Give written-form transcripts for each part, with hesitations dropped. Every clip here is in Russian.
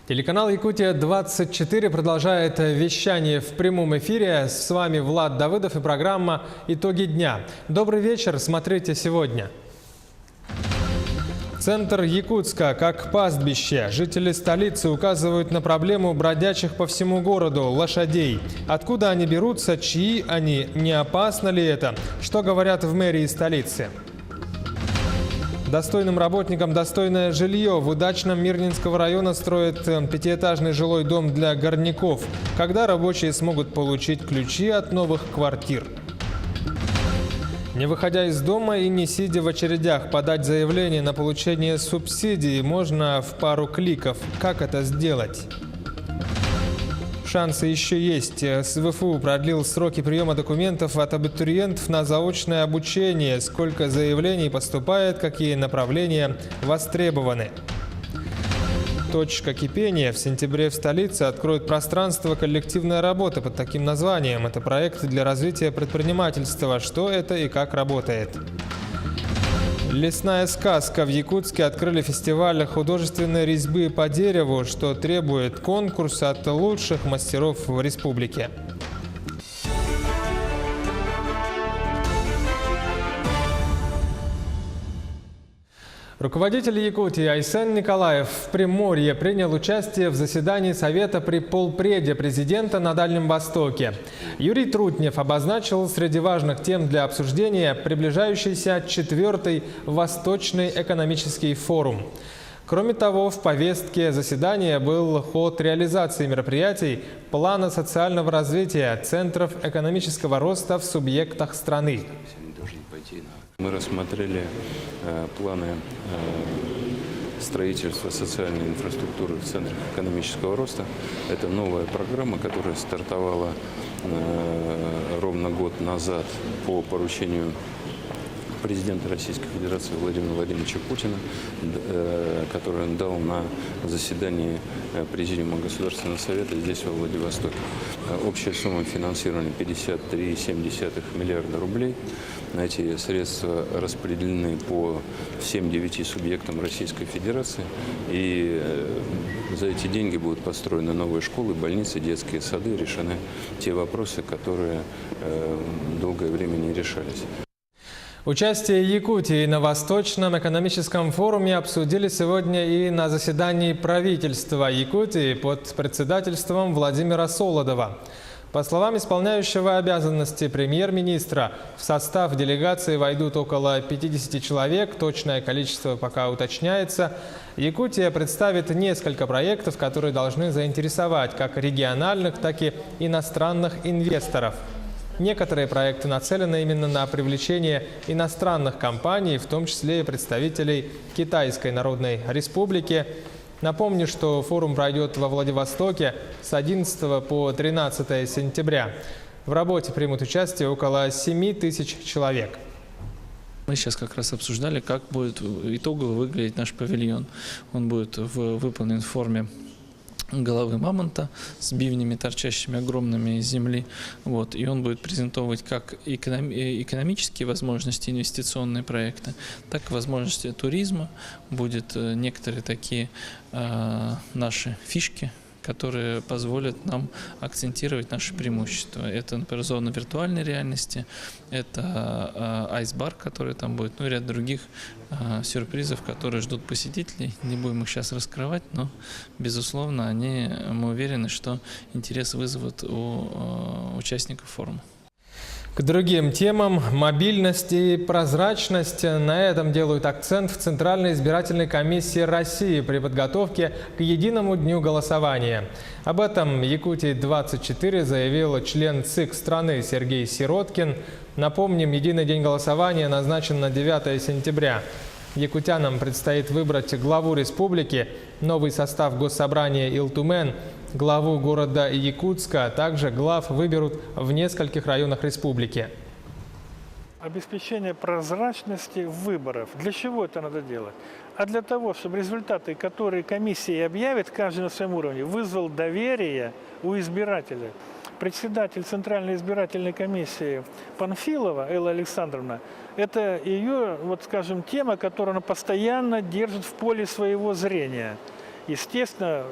Телеканал «Якутия-24» продолжает вещание в прямом эфире. С вами Влад Давыдов и программа «Итоги дня». Добрый вечер, смотрите сегодня. Центр Якутска как пастбище. Жители столицы указывают на проблему бродячих по всему городу лошадей. Откуда они берутся, чьи они, не опасно ли это? Что говорят в мэрии столицы? Достойным работникам достойное жилье. В удачном Мирнинского района строят пятиэтажный жилой дом для горняков. Когда рабочие смогут получить ключи от новых квартир? Не выходя из дома и не сидя в очередях, подать заявление на получение субсидий можно в пару кликов. Как это сделать? Шансы еще есть. СВФУ продлил сроки приема документов от абитуриентов на заочное обучение. Сколько заявлений поступает, какие направления востребованы. Точка кипения. В сентябре в столице откроют пространство коллективной работы под таким названием. Это проект для развития предпринимательства. Что это и как работает? Лесная сказка. В Якутске открыли фестиваль художественной резьбы по дереву, что требует конкурса от лучших мастеров в республике. Руководитель Якутии Айсен Николаев в Приморье принял участие в заседании Совета при полпреде президента на Дальнем Востоке. Юрий Трутнев обозначил среди важных тем для обсуждения приближающийся 4-й Восточный экономический форум. Кроме того, в повестке заседания был ход реализации мероприятий плана социального развития центров экономического роста в субъектах страны. Мы рассмотрели планы строительства социальной инфраструктуры в центрах экономического роста. Это новая программа, которая стартовала ровно год назад по поручению президента Российской Федерации Владимира Владимировича Путина, который он дал на заседании Президиума Государственного Совета здесь, во Владивостоке. Общая сумма финансирования 53,7 миллиарда рублей. Эти средства распределены по всем 9 субъектам Российской Федерации. И за эти деньги будут построены новые школы, больницы, детские сады, решены те вопросы, которые долгое время не решались. Участие Якутии на Восточном экономическом форуме обсудили сегодня и на заседании правительства Якутии под председательством Владимира Солодова. По словам исполняющего обязанности премьер-министра, в состав делегации войдут около 50 человек, точное количество пока уточняется. Якутия представит несколько проектов, которые должны заинтересовать как региональных, так и иностранных инвесторов. Некоторые проекты нацелены именно на привлечение иностранных компаний, в том числе и представителей Китайской Народной Республики. Напомню, что форум пройдет во Владивостоке с 11 по 13 сентября. В работе примут участие около 7 тысяч человек. Мы сейчас как раз обсуждали, как будет итогово выглядеть наш павильон. Он будет выполнен в форме головы мамонта с бивнями, торчащими огромными из земли. И он будет презентовать как экономические возможности, инвестиционные проекты, так и возможности туризма. Будет некоторые такие наши фишки, которые позволят нам акцентировать наши преимущества. Это, например, зона виртуальной реальности, это айс-бар, который там будет, и ряд других сюрпризов, которые ждут посетителей. Не будем их сейчас раскрывать, но, безусловно, мы уверены, что интерес вызовут у участников форума. К другим темам – мобильность и прозрачность. На этом делают акцент в Центральной избирательной комиссии России при подготовке к единому дню голосования. Об этом Якутии-24 заявил член ЦИК страны Сергей Сироткин. Напомним, единый день голосования назначен на 9 сентября. Якутянам предстоит выбрать главу республики, новый состав Госсобрания Илтумен, главу города Якутска, а также глав выберут в нескольких районах республики. Обеспечение прозрачности выборов. Для чего это надо делать? А для того, чтобы результаты, которые комиссия объявит, каждый на своем уровне, вызвал доверие у избирателя. Председатель Центральной избирательной комиссии Панфилова Элла Александровна, это ее, тема, которую она постоянно держит в поле своего зрения. Естественно,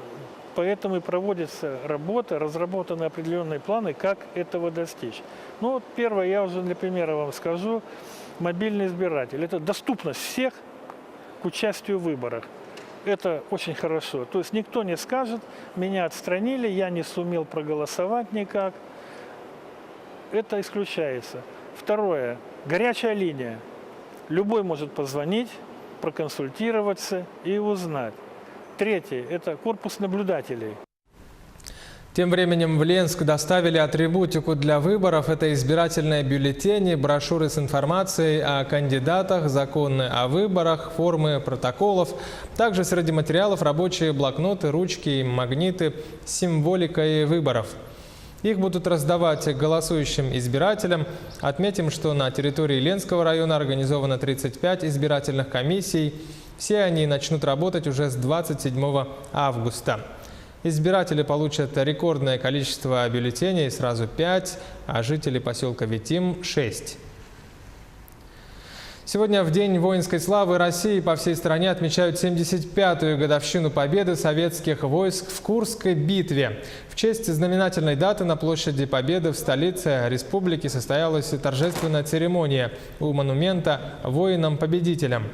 поэтому и проводится работа, разработаны определенные планы, как этого достичь. Ну вот первое, я уже для примера вам скажу, мобильный избиратель. Это доступность всех к участию в выборах. Это очень хорошо. То есть никто не скажет, меня отстранили, я не сумел проголосовать никак. Это исключается. Второе. Горячая линия. Любой может позвонить, проконсультироваться и узнать. Третье. Это корпус наблюдателей. Тем временем в Ленск доставили атрибутику для выборов. Это избирательные бюллетени, брошюры с информацией о кандидатах, законы о выборах, формы протоколов. Также среди материалов рабочие блокноты, ручки и магниты с символикой выборов. Их будут раздавать голосующим избирателям. Отметим, что на территории Ленского района организовано 35 избирательных комиссий. Все они начнут работать уже с 27 августа. Избиратели получат рекордное количество бюллетеней, сразу 5, а жители поселка Витим – 6. Сегодня в День воинской славы России по всей стране отмечают 75-ю годовщину победы советских войск в Курской битве. В честь знаменательной даты на площади Победы в столице республики состоялась торжественная церемония у монумента воинам-победителям.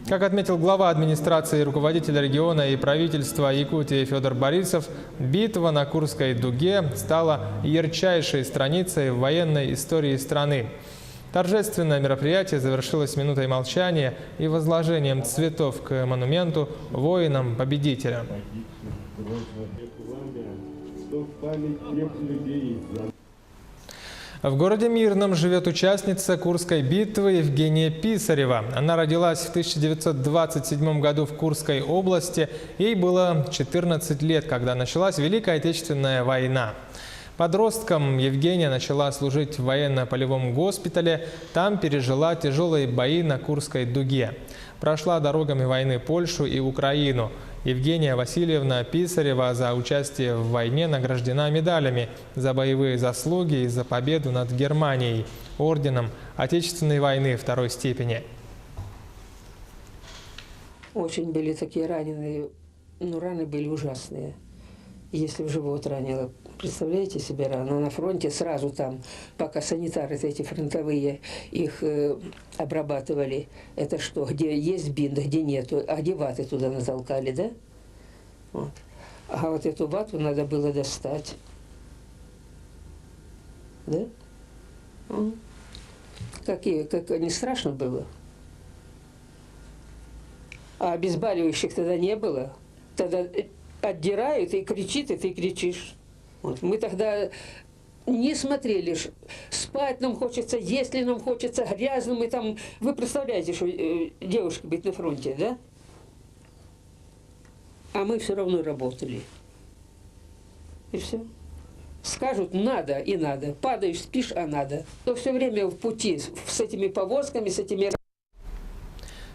Как отметил глава администрации, руководитель региона и правительства Якутии Федор Борисов, битва на Курской дуге стала ярчайшей страницей в военной истории страны. Торжественное мероприятие завершилось минутой молчания и возложением цветов к монументу воинам-победителям. В городе Мирном живет участница Курской битвы Евгения Писарева. Она родилась в 1927 году в Курской области. Ей было 14 лет, когда началась Великая Отечественная война. Подростком Евгения начала служить в военно-полевом госпитале. Там пережила тяжелые бои на Курской дуге. Прошла дорогами войны Польшу и Украину. Евгения Васильевна Писарева за участие в войне награждена медалями за боевые заслуги и за победу над Германией, орденом Отечественной войны второй степени. Очень были такие раненые, раны были ужасные. Если в живот ранило, представляете себе рану? На фронте сразу там, пока санитары эти фронтовые их обрабатывали, это что, где есть бинт, где нету, а где ваты туда натолкали, да? Вот. А вот эту вату надо было достать. Да? Как не страшно было. А обезболивающих тогда не было. Тогда отдирают и кричит, и ты кричишь. Вот. Мы тогда не смотрели, спать нам хочется, если нам хочется, грязно мы там... Вы представляете, что девушка быть на фронте, да? А мы все равно работали. И все. Скажут надо и надо. Падаешь, спишь, а надо. То все время в пути с этими повозками, с этими...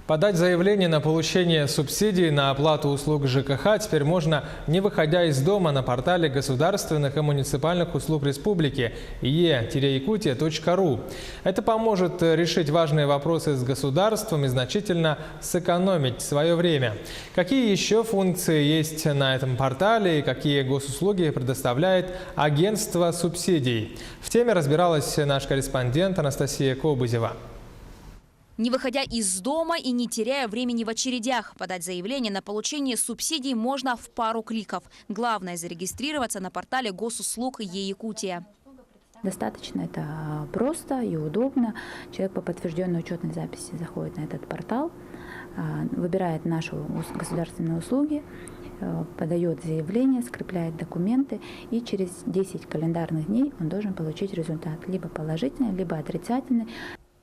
Подать заявление на получение субсидий на оплату услуг ЖКХ теперь можно, не выходя из дома, на портале государственных и муниципальных услуг республики e-yakutia.ru. Это поможет решить важные вопросы с государством и значительно сэкономить свое время. Какие еще функции есть на этом портале и какие госуслуги предоставляет агентство субсидий? В теме разбиралась наш корреспондент Анастасия Кобызева. Не выходя из дома и не теряя времени в очередях, подать заявление на получение субсидий можно в пару кликов. Главное – зарегистрироваться на портале госуслуг e-Якутия. Достаточно это просто и удобно. Человек по подтвержденной учетной записи заходит на этот портал, выбирает наши государственные услуги, подает заявление, скрепляет документы, и через 10 календарных дней он должен получить результат либо положительный, либо отрицательный.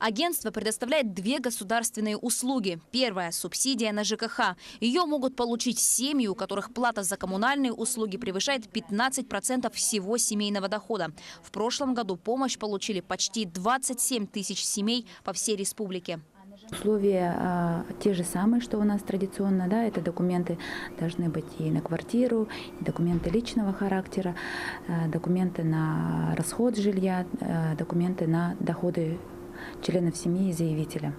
Агентство предоставляет две государственные услуги. Первая – субсидия на ЖКХ. Ее могут получить семьи, у которых плата за коммунальные услуги превышает 15% всего семейного дохода. В прошлом году помощь получили почти 27 тысяч семей по всей республике. Условия те же самые, что у нас традиционно, да, это документы должны быть и на квартиру, и документы личного характера, документы на расход жилья, документы на доходы членов семьи и заявителя.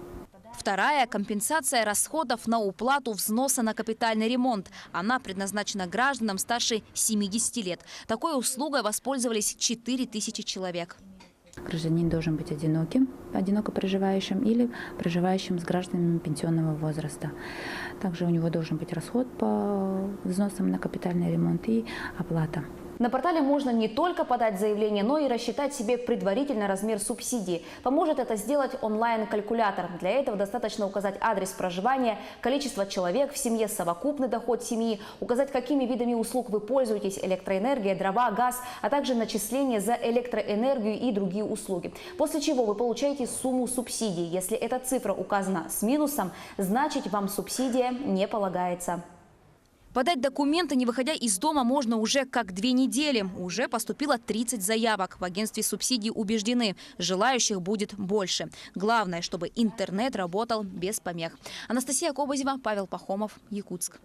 Вторая – компенсация расходов на уплату взноса на капитальный ремонт. Она предназначена гражданам старше 70 лет. Такой услугой воспользовались 4000 человек. Гражданин должен быть одиноко проживающим или проживающим с гражданами пенсионного возраста. Также у него должен быть расход по взносам на капитальный ремонт и оплата. На портале можно не только подать заявление, но и рассчитать себе предварительно размер субсидии. Поможет это сделать онлайн-калькулятор. Для этого достаточно указать адрес проживания, количество человек в семье, совокупный доход семьи, указать, какими видами услуг вы пользуетесь – электроэнергия, дрова, газ, а также начисления за электроэнергию и другие услуги. После чего вы получаете сумму субсидии. Если эта цифра указана с минусом, значит вам субсидия не полагается. Подать документы, не выходя из дома, можно уже как 2 недели. Уже поступило 30 заявок. В агентстве субсидий убеждены, желающих будет больше. Главное, чтобы интернет работал без помех. Анастасия Кобозева, Павел Пахомов, Якутск.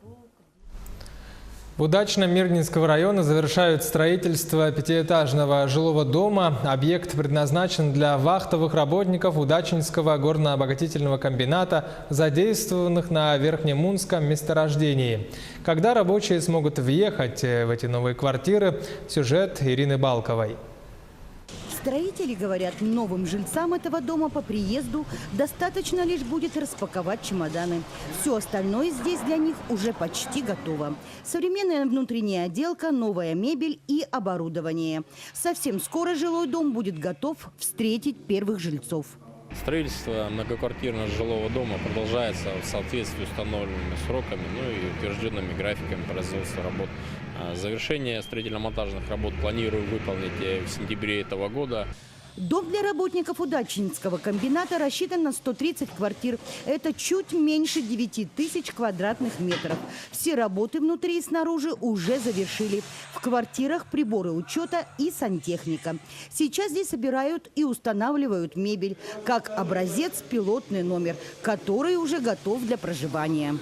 В Удачном Мирнинского района завершают строительство 5-этажного жилого дома. Объект предназначен для вахтовых работников Удачинского горно-обогатительного комбината, задействованных на Верхнемунском месторождении. Когда рабочие смогут въехать в эти новые квартиры, сюжет Ирины Балковой. Строители говорят, новым жильцам этого дома по приезду достаточно лишь будет распаковать чемоданы. Все остальное здесь для них уже почти готово. Современная внутренняя отделка, новая мебель и оборудование. Совсем скоро жилой дом будет готов встретить первых жильцов. Строительство многоквартирного жилого дома продолжается в соответствии с установленными сроками, и утвержденными графиками производства работ. Завершение строительно-монтажных работ планируем выполнить в сентябре этого года. Дом для работников Удачинского комбината рассчитан на 130 квартир. Это чуть меньше 9000 квадратных метров. Все работы внутри и снаружи уже завершили. В квартирах приборы учета и сантехника. Сейчас здесь собирают и устанавливают мебель. Как образец пилотный номер, который уже готов для проживания.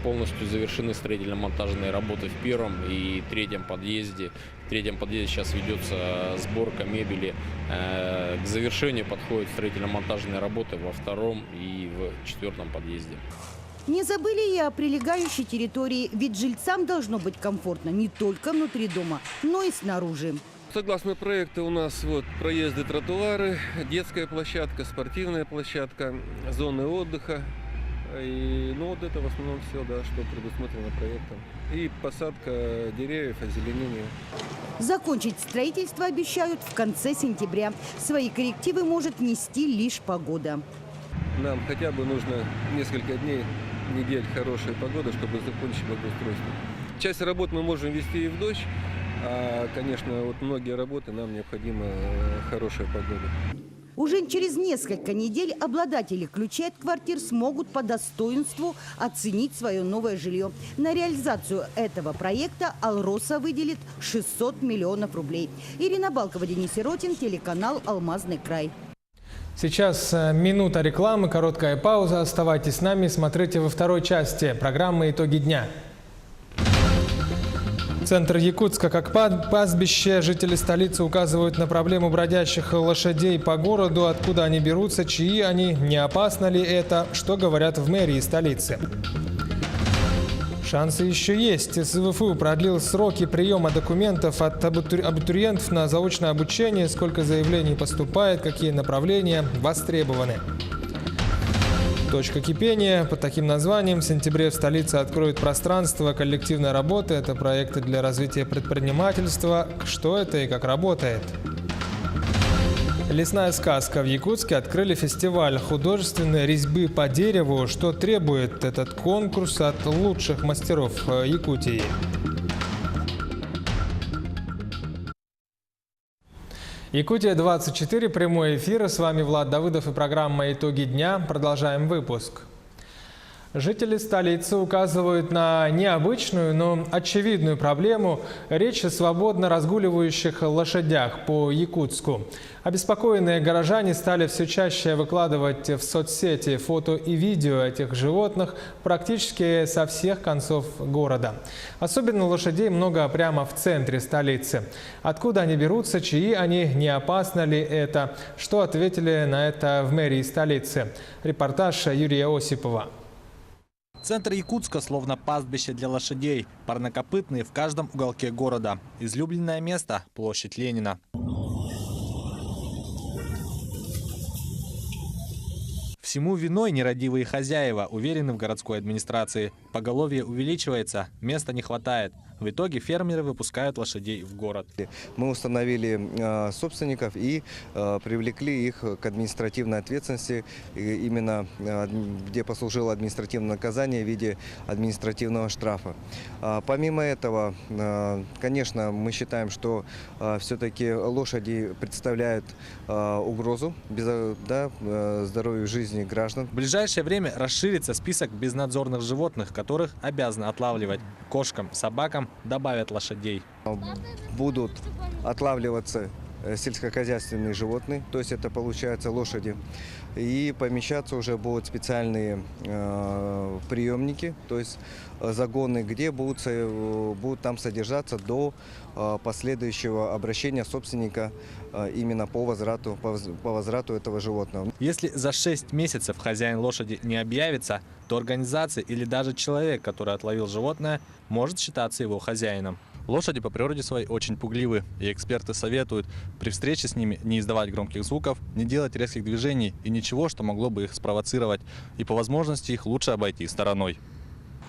Полностью завершены строительно-монтажные работы в первом и третьем подъезде. В третьем подъезде сейчас ведется сборка мебели. К завершению подходят строительно-монтажные работы во втором и в четвертом подъезде. Не забыли и о прилегающей территории, ведь жильцам должно быть комфортно не только внутри дома, но и снаружи. Согласно проекту у нас проезды, тротуары, детская площадка, спортивная площадка, зоны отдыха. И, это в основном все, что предусмотрено проектом. И посадка деревьев, озеленение. Закончить строительство обещают в конце сентября. Свои коррективы может внести лишь погода. Нам хотя бы нужно несколько дней, недель хорошей погоды, чтобы закончить благоустройство. Часть работ мы можем вести и в дождь, а, конечно, многие работы нам необходима хорошая погода. Уже через несколько недель обладатели ключей от квартир смогут по достоинству оценить свое новое жилье. На реализацию этого проекта «Алроса» выделит 600 миллионов рублей. Ирина Балкова, Денис Сиротин, телеканал «Алмазный край». Сейчас минута рекламы, короткая пауза. Оставайтесь с нами, смотрите во второй части программы «Итоги дня». Центр Якутска как пастбище. Жители столицы указывают на проблему бродящих лошадей по городу. Откуда они берутся, чьи они, не опасно ли это, что говорят в мэрии столицы. Шансы еще есть. СВФУ продлил сроки приема документов от абитуриентов на заочное обучение. Сколько заявлений поступает, какие направления востребованы. Точка кипения. Под таким названием в сентябре в столице откроют пространство коллективной работы. Это проекты для развития предпринимательства. Что это и как работает? Лесная сказка. В Якутске открыли фестиваль художественной резьбы по дереву. Что требует этот конкурс от лучших мастеров Якутии? Якутия-24, прямой эфир. С вами Влад Давыдов и программа «Итоги дня». Продолжаем выпуск. Жители столицы указывают на необычную, но очевидную проблему – речь о свободно разгуливающих лошадях по Якутску. Обеспокоенные горожане стали все чаще выкладывать в соцсети фото и видео этих животных практически со всех концов города. Особенно лошадей много прямо в центре столицы. Откуда они берутся, чьи они, не опасно ли это? Что ответили на это в мэрии столицы? Репортаж Юрия Осипова. Центр Якутска словно пастбище для лошадей. Парнокопытные в каждом уголке города. Излюбленное место – площадь Ленина. Всему виной нерадивые хозяева, уверены в городской администрации. Поголовье увеличивается, места не хватает. В итоге фермеры выпускают лошадей в город. Мы установили собственников и привлекли их к административной ответственности, именно где послужило административное наказание в виде административного штрафа. Помимо этого, конечно, мы считаем, что все-таки лошади представляют угрозу здоровью жизни граждан. В ближайшее время расширится список безнадзорных животных, которых обязаны отлавливать. Кошкам, собакам добавят лошадей. Будут отлавливаться сельскохозяйственные животные, то есть это получается лошади, и помещаться уже будут специальные приемники, то есть загоны, где будут там содержаться до последующего обращения собственника именно по возврату этого животного. Если за 6 месяцев хозяин лошади не объявится, то организация или даже человек, который отловил животное, может считаться его хозяином. Лошади по природе своей очень пугливы, и эксперты советуют при встрече с ними не издавать громких звуков, не делать резких движений и ничего, что могло бы их спровоцировать, и по возможности их лучше обойти стороной.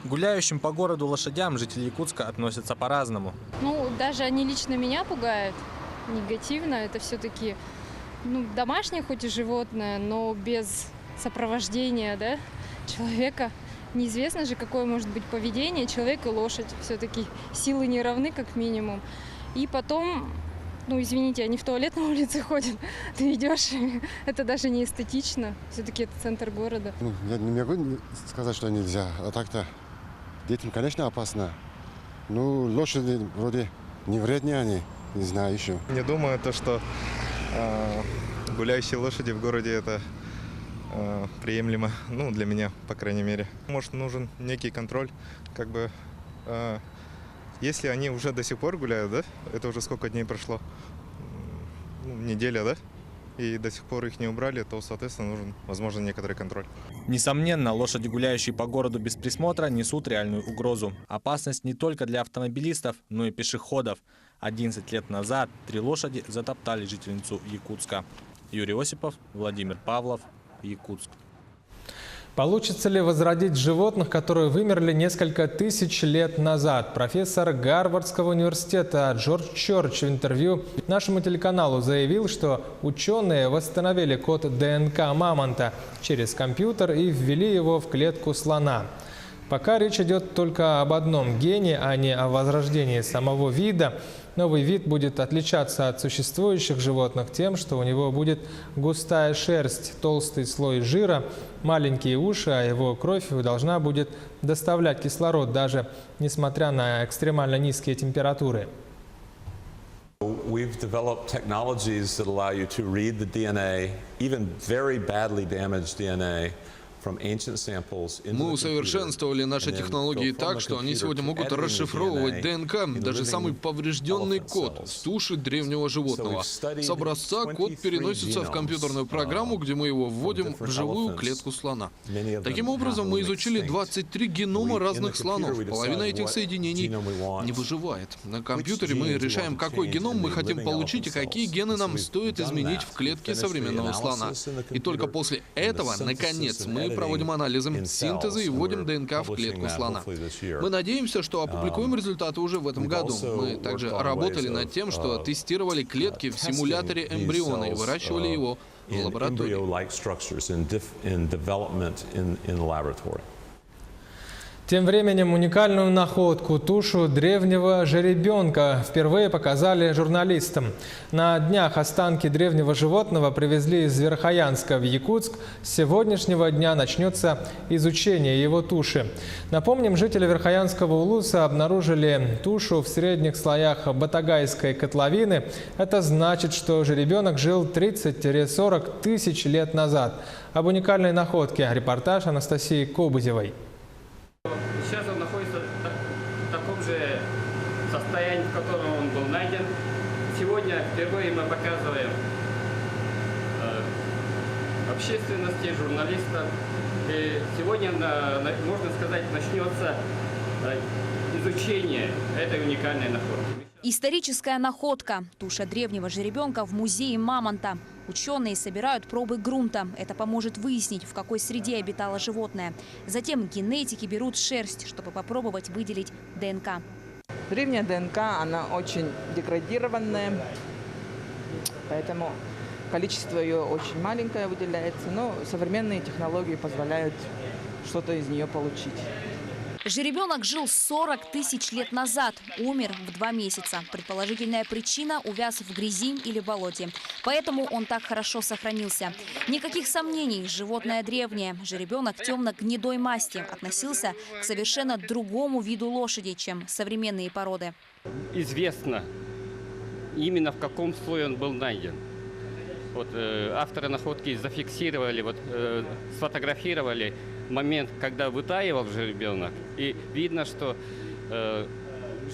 Гуляющим по городу лошадям жители Якутска относятся по-разному. Даже они лично меня пугают негативно. Это все-таки домашнее хоть и животное, но без сопровождения человека. Неизвестно же, какое может быть поведение человек и лошадь. Все-таки силы не равны, как минимум. И потом, извините, они в туалет на улице ходят. Ты идешь, это даже не эстетично. Все-таки это центр города. Я не могу сказать, что нельзя. А так-то детям, конечно, опасно. Лошади вроде не вредные они, не знаю еще. Не думаю, что гуляющие лошади в городе это приемлемо, для меня, по крайней мере. Может, нужен некий контроль, если они уже до сих пор гуляют, это уже сколько дней прошло, неделя, и до сих пор их не убрали, то, соответственно, нужен, возможно, некоторый контроль. Несомненно, лошади, гуляющие по городу без присмотра, несут реальную угрозу. Опасность не только для автомобилистов, но и пешеходов. 11 лет назад 3 лошади затоптали жительницу Якутска. Юрий Осипов, Владимир Павлов, Якутск. Получится ли возродить животных, которые вымерли несколько тысяч лет назад? Профессор Гарвардского университета Джордж Чорч в интервью нашему телеканалу заявил, что ученые восстановили код ДНК мамонта через компьютер и ввели его в клетку слона. Пока речь идет только об одном гене, а не о возрождении самого вида. Новый вид будет отличаться от существующих животных тем, что у него будет густая шерсть, толстый слой жира, маленькие уши, а его кровь должна будет доставлять кислород, даже несмотря на экстремально низкие температуры. We've developed technologies that allow you to read the DNA, even very badly damaged DNA. Мы усовершенствовали наши технологии так, что они сегодня могут расшифровывать ДНК, даже самый поврежденный код с туши древнего животного. С образца код переносится в компьютерную программу, где мы его вводим в живую клетку слона. Таким образом, мы изучили 23 генома разных слонов. Половина этих соединений не выживает. На компьютере мы решаем, какой геном мы хотим получить и какие гены нам стоит изменить в клетке современного слона. И только после этого, наконец, мы проводим анализы, синтезы и вводим ДНК в клетку слона. Мы надеемся, что опубликуем результаты уже в этом году. Мы также работали над тем, что тестировали клетки в симуляторе эмбриона и выращивали его в лаборатории. Тем временем уникальную находку, тушу древнего жеребенка, впервые показали журналистам. На днях останки древнего животного привезли из Верхоянска в Якутск. С сегодняшнего дня начнется изучение его туши. Напомним, жители Верхоянского улуса обнаружили тушу в средних слоях Батагайской котловины. Это значит, что жеребенок жил 30-40 тысяч лет назад. Об уникальной находке репортаж Анастасии Кобызевой. Сейчас он находится в таком же состоянии, в котором он был найден. Сегодня впервые мы показываем общественности, журналистам. И сегодня, можно сказать, начнется изучение этой уникальной находки. Историческая находка. Туша древнего жеребенка в музее Мамонта. Ученые собирают пробы грунта. Это поможет выяснить, в какой среде обитало животное. Затем генетики берут шерсть, чтобы попробовать выделить ДНК. Древняя ДНК, она очень деградированная, поэтому количество ее очень маленькое выделяется. Но современные технологии позволяют что-то из нее получить. Жеребенок жил 40 тысяч лет назад, умер в 2 месяца. Предположительная причина – увяз в грязи или болоте. Поэтому он так хорошо сохранился. Никаких сомнений, животное древнее. Жеребенок темно-гнедой масти относился к совершенно другому виду лошади, чем современные породы. Известно именно в каком слое он был найден. Авторы находки зафиксировали, сфотографировали момент, когда вытаивал жеребенок, и видно, что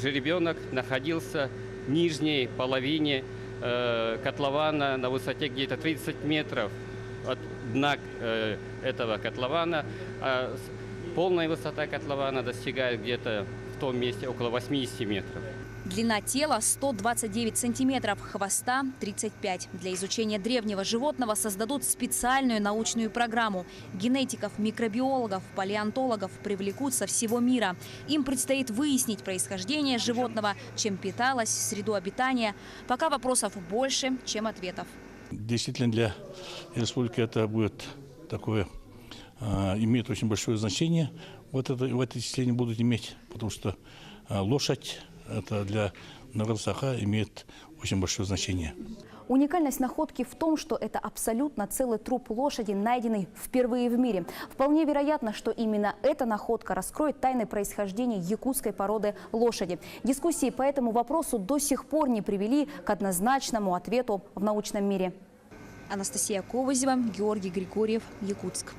жеребенок находился в нижней половине котлована на высоте где-то 30 метров от дна этого котлована, а полная высота котлована достигает где-то в том месте около 80 метров. Длина тела 129 сантиметров, хвоста 35. Для изучения древнего животного создадут специальную научную программу. Генетиков, микробиологов, палеонтологов привлекут со всего мира. Им предстоит выяснить происхождение животного, чем питалось, среду обитания. Пока вопросов больше, чем ответов. Действительно, для республики это будет такое, имеет очень большое значение. В это исследование будут иметь, потому что лошадь, это для народа Саха имеет очень большое значение. Уникальность находки в том, что это абсолютно целый труп лошади, найденный впервые в мире. Вполне вероятно, что именно эта находка раскроет тайны происхождения якутской породы лошади. Дискуссии по этому вопросу до сих пор не привели к однозначному ответу в научном мире. Анастасия Кобызева, Георгий Григорьев, Якутск.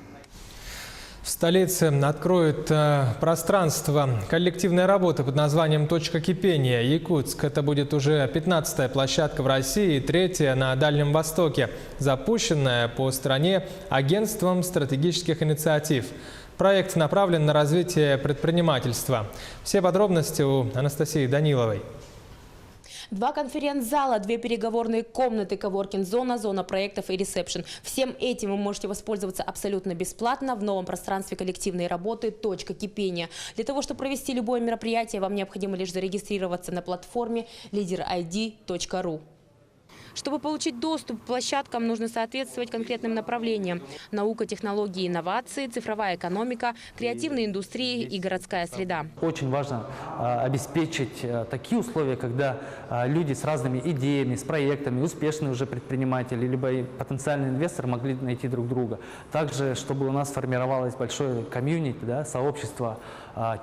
В столице откроют пространство коллективной работы под названием «Точка кипения» Якутск. Это будет уже 15-я площадка в России и 3-я на Дальнем Востоке, запущенная по стране Агентством стратегических инициатив. Проект направлен на развитие предпринимательства. Все подробности у Анастасии Даниловой. 2 конференц-зала, 2 переговорные комнаты, коворкинг-зона, зона проектов и ресепшн. Всем этим вы можете воспользоваться абсолютно бесплатно в новом пространстве коллективной работы «Точка кипения». Для того, чтобы провести любое мероприятие, вам необходимо лишь зарегистрироваться на платформе leaderid.ru. Чтобы получить доступ к площадкам, нужно соответствовать конкретным направлениям: наука, технологии, инновации, цифровая экономика, креативные индустрии и городская среда. Очень важно обеспечить такие условия, когда люди с разными идеями, с проектами, успешные уже предприниматели, либо потенциальные инвесторы могли найти друг друга. Также, чтобы у нас сформировалось большое комьюнити, сообщество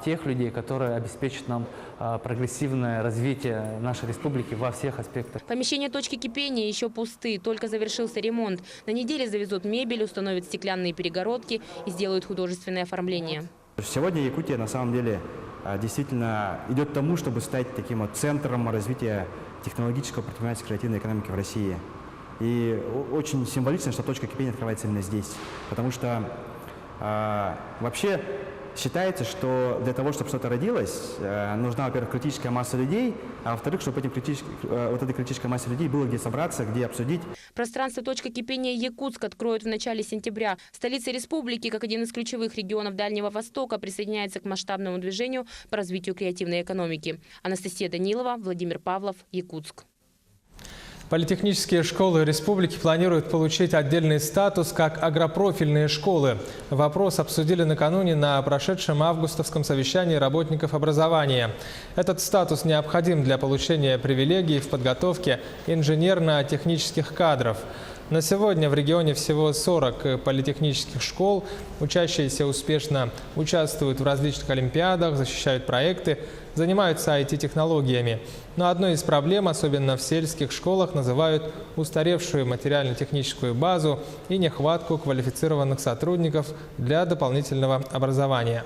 тех людей, которые обеспечат нам прогрессивное развитие нашей республики во всех аспектах. Помещения точки кипения еще пусты, только завершился ремонт. На неделе завезут мебель, установят стеклянные перегородки и сделают художественное оформление. Сегодня Якутия на самом деле действительно идет к тому, чтобы стать таким вот центром развития технологического, предпринимательской, креативной экономики в России. И очень символично, что точка кипения открывается именно здесь, потому что вообще считается, что для того, чтобы что-то родилось, нужна, во-первых, критическая масса людей, а во-вторых, чтобы этой критической массе людей было где собраться, где обсудить. Пространство «Точка кипения» Якутск откроют в начале сентября. Столица республики, как один из ключевых регионов Дальнего Востока, присоединяется к масштабному движению по развитию креативной экономики. Анастасия Данилова, Владимир Павлов, Якутск. Политехнические школы республики планируют получить отдельный статус как агропрофильные школы. Вопрос обсудили накануне на прошедшем августовском совещании работников образования. Этот статус необходим для получения привилегий в подготовке инженерно-технических кадров. На сегодня в регионе всего 40 политехнических школ. Учащиеся успешно участвуют в различных олимпиадах, защищают проекты, занимаются IT-технологиями. Но одной из проблем, особенно в сельских школах, называют устаревшую материально-техническую базу и нехватку квалифицированных сотрудников для дополнительного образования.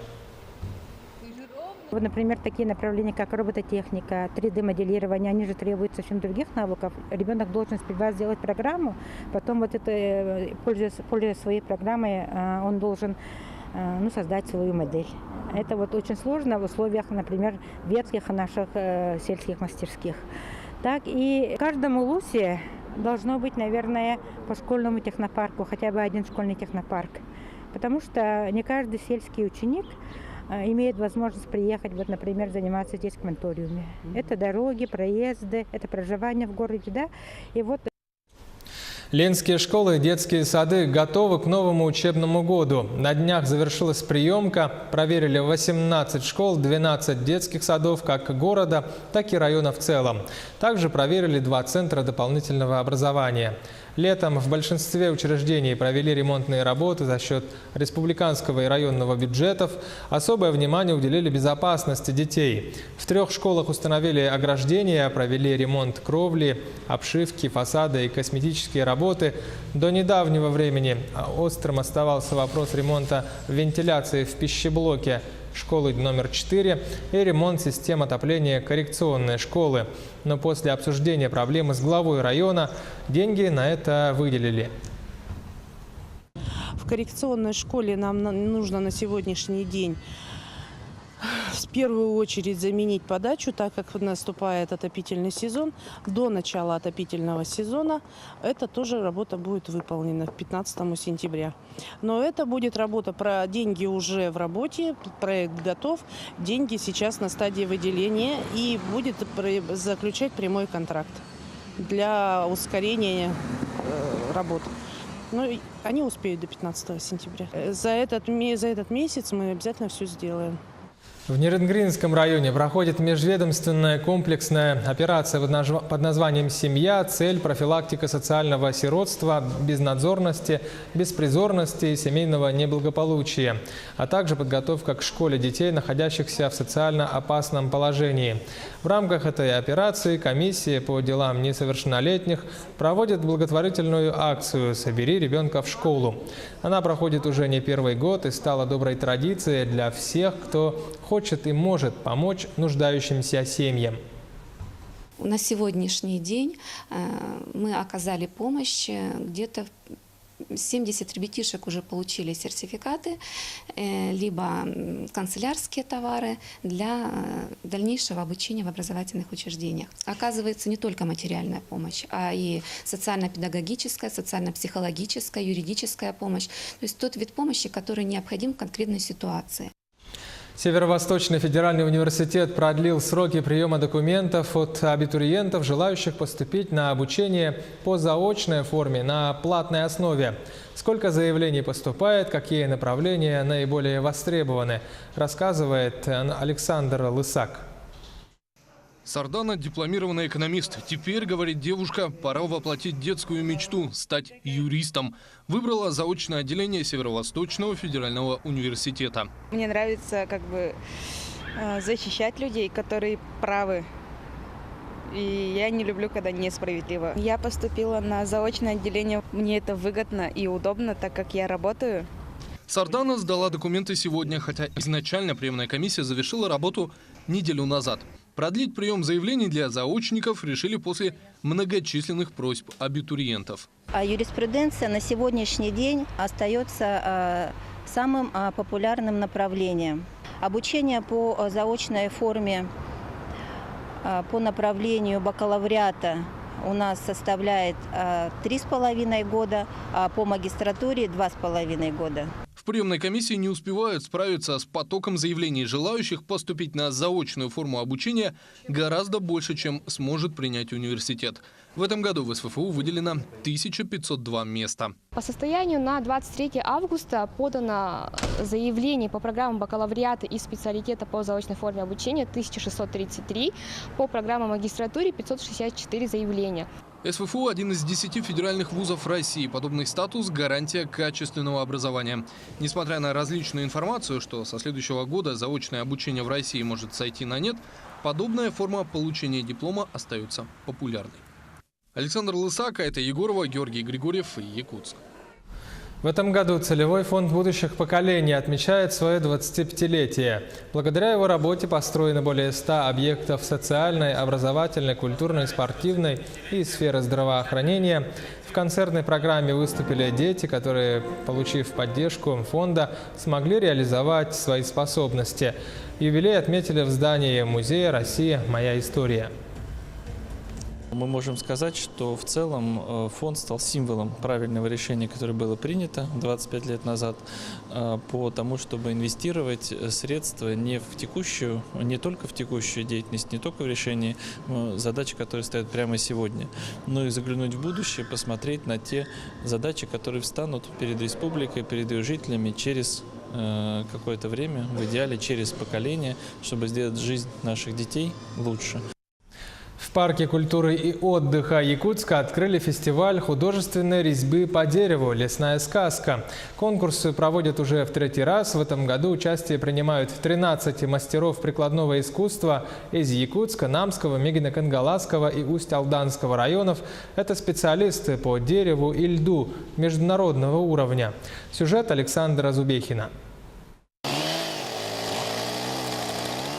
Вот, например, такие направления, как робототехника, 3D-моделирование, они же требуют совсем других навыков. Ребенок должен сперва сделать программу, потом вот это, пользуясь своей программой, он должен создать свою модель. Это вот очень сложно в условиях, например, ветхих наших сельских мастерских. Так и в каждом улусе должно быть, наверное, по школьному технопарку, хотя бы один школьный технопарк. Потому что не каждый сельский ученик имеет возможность приехать, вот, например, заниматься здесь в кванториуме. Это дороги, проезды, это проживание в городе, да. И вот Ленские школы и детские сады готовы к новому учебному году. На днях завершилась приемка. Проверили 18 школ, 12 детских садов как города, так и района в целом. Также проверили 2 центра дополнительного образования. Летом в большинстве учреждений провели ремонтные работы за счет республиканского и районного бюджетов. Особое внимание уделили безопасности детей. В 3 школах установили ограждения, провели ремонт кровли, обшивки, фасада и косметические работы. До недавнего времени острым оставался вопрос ремонта вентиляции в пищеблоке школы номер 4 и ремонт систем отопления коррекционной школы. Но после обсуждения проблемы с главой района деньги на это выделили. В коррекционной школе нам нужно на сегодняшний день в первую очередь заменить подачу, так как наступает отопительный сезон. До начала отопительного сезона эта тоже работа будет выполнена к 15 сентября. Но это будет работа, про деньги уже в работе, проект готов, деньги сейчас на стадии выделения и будет заключать прямой контракт для ускорения работ. Но они успеют до 15 сентября. За этот месяц мы обязательно все сделаем. В Нерюнгринском районе проходит межведомственная комплексная операция под названием «Семья». Цель – профилактика социального сиротства, безнадзорности, беспризорности и семейного неблагополучия, а также подготовка к школе детей, находящихся в социально опасном положении. В рамках этой операции комиссия по делам несовершеннолетних проводит благотворительную акцию «Собери ребенка в школу». Она проходит уже не первый год и стала доброй традицией для всех, кто хочет и может помочь нуждающимся семьям. На сегодняшний день мы оказали помощь, где-то 70 ребятишек уже получили сертификаты, либо канцелярские товары для дальнейшего обучения в образовательных учреждениях. Оказывается не только материальная помощь, а и социально-педагогическая, социально-психологическая, юридическая помощь. То есть тот вид помощи, который необходим в конкретной ситуации. Северо-Восточный федеральный университет продлил сроки приема документов от абитуриентов, желающих поступить на обучение по заочной форме на платной основе. Сколько заявлений поступает, какие направления наиболее востребованы, рассказывает Александр Лысак. Сардана – дипломированный экономист. Теперь, говорит девушка, пора воплотить детскую мечту – стать юристом. Выбрала заочное отделение Северо-Восточного федерального университета. Мне нравится защищать людей, которые правы. И я не люблю, когда несправедливо. Я поступила на заочное отделение. Мне это выгодно и удобно, так как я работаю. Сардана сдала документы сегодня, хотя изначально приемная комиссия завершила работу неделю назад. Продлить прием заявлений для заочников решили после многочисленных просьб абитуриентов. Юриспруденция на сегодняшний день остается самым популярным направлением. Обучение по заочной форме по направлению бакалавриата у нас составляет 3,5 года, а по магистратуре 2,5 года. В приемной комиссии не успевают справиться с потоком заявлений желающих поступить на заочную форму обучения гораздо больше, чем сможет принять университет. В этом году в СФФУ выделено 1502 места. По состоянию на 23 августа подано заявлений по программам бакалавриата и специалитета по заочной форме обучения 1633, по программам магистратуры 564 заявления. СФФУ – один из 10 федеральных вузов России. Подобный статус – гарантия качественного образования. Несмотря на различную информацию, что со следующего года заочное обучение в России может сойти на нет, подобная форма получения диплома остается популярной. Александр Лысак, Айта Егорова, Георгий Григорьев, Якутск. В этом году Целевой фонд будущих поколений отмечает свое 25-летие. Благодаря его работе построено более 100 объектов социальной, образовательной, культурной, спортивной и сферы здравоохранения. В концертной программе выступили дети, которые, получив поддержку фонда, смогли реализовать свои способности. Юбилей отметили в здании музея «Россия. Моя история». Мы можем сказать, что в целом фонд стал символом правильного решения, которое было принято 25 лет назад, по тому, чтобы инвестировать средства не только в текущую деятельность, не только в решение задач, которые стоят прямо сегодня, но и заглянуть в будущее, посмотреть на те задачи, которые встанут перед республикой, перед ее жителями через какое-то время, в идеале через поколение, чтобы сделать жизнь наших детей лучше. В парке культуры и отдыха Якутска открыли фестиваль художественной резьбы по дереву «Лесная сказка». Конкурсы проводят уже в 3-й раз. В этом году участие принимают 13 мастеров прикладного искусства из Якутска, Намского, Мегино-Кангаласского и Усть-Алданского районов. Это специалисты по дереву и льду международного уровня. Сюжет Александра Зубехина.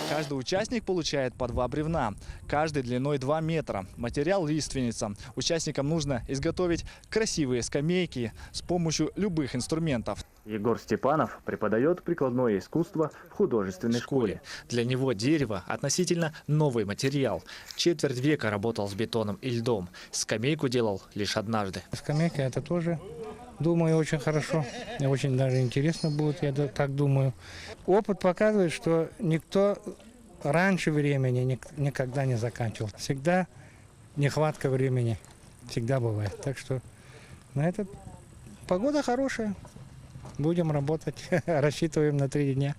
Каждый участник получает по 2 бревна, каждый длиной 2 метра. Материал лиственница. Участникам нужно изготовить красивые скамейки с помощью любых инструментов. Егор Степанов преподает прикладное искусство в художественной школе. Для него дерево – относительно новый материал. Четверть века работал с бетоном и льдом. Скамейку делал лишь однажды. Скамейка – это тоже, думаю, очень хорошо. Мне очень даже интересно будет, я так думаю. Опыт показывает, что никто раньше времени никогда не заканчивал. Всегда нехватка времени. Всегда бывает. Так что на это погода хорошая. Будем работать. Рассчитываем на 3 дня.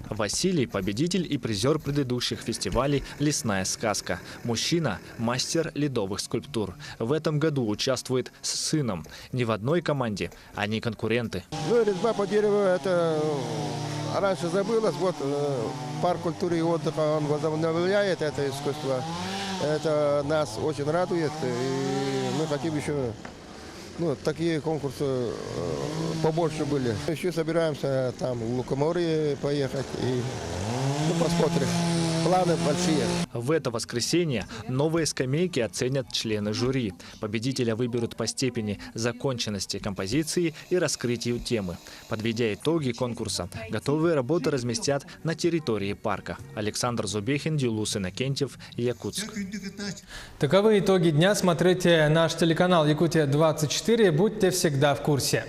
Василий – победитель и призер предыдущих фестивалей «Лесная сказка». Мужчина – мастер ледовых скульптур. В этом году участвует с сыном. Не в одной команде, они конкуренты. Резьба по дереву – это раньше забылось. Вот парк культуры и отдыха, он возобновляет это искусство. Это нас очень радует. И мы хотим еще... такие конкурсы побольше были. Еще собираемся там в Лукоморье поехать и посмотрим. Планы большие. В это воскресенье новые скамейки оценят члены жюри. Победителя выберут по степени законченности композиции и раскрытию темы. Подведя итоги конкурса, готовые работы разместят на территории парка. Александр Зубехин, Дилус Иннокентьев, Якутск. Таковы итоги дня. Смотрите наш телеканал «Якутия-24». Будьте всегда в курсе.